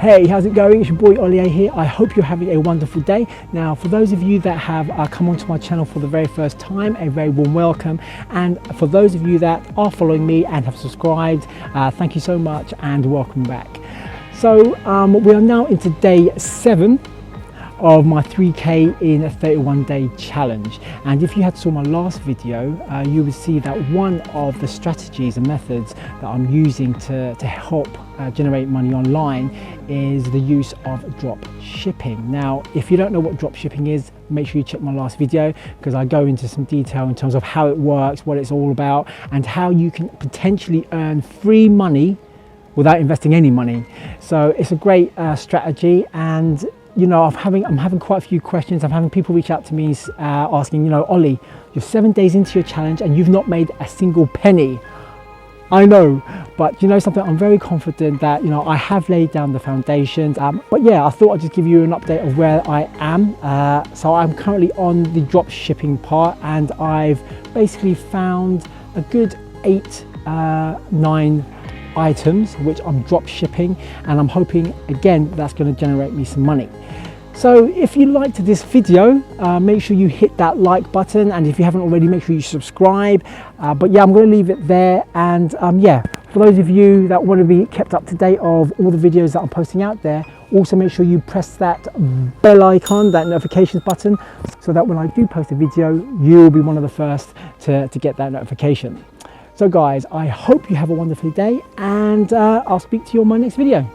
Hey, how's it going? It's your boy Ollie here. I hope you're having a wonderful day. Now, for those of you that have come onto my channel for the very first time, a very warm welcome. And for those of you that are following me and have subscribed, thank you so much and welcome back. So we are now into day 7 of my 3K in a 31-day challenge. And if you had saw my last video, you would see that one of the strategies and methods that I'm using to help generate money online is the use of drop shipping. Now, if you don't know what drop shipping is, make sure you check my last video, because I go into some detail in terms of how it works, what it's all about, and how you can potentially earn free money without investing any money. So it's a great strategy. And you know, I'm having quite a few questions. I'm having people reach out to me asking, you know, Ollie, you're 7 days into your challenge and you've not made a single penny. I know, but you know something, I'm very confident that, you know, I have laid down the foundations. But yeah, I thought I'd just give you an update of where I am. So I'm currently on the drop shipping part, and I've basically found a good 8-9 items which I'm drop shipping, and I'm hoping again that's going to generate me some money. So if you liked this video, make sure you hit that like button, and if you haven't already, make sure you subscribe. But yeah, I'm going to leave it there. And yeah, for those of you that want to be kept up to date of all the videos that I'm posting out there, also make sure you press that bell icon, that notifications button, so that when I do post a video, you'll be one of the first to get that notification. So guys, I hope you have a wonderful day, and I'll speak to you on my next video.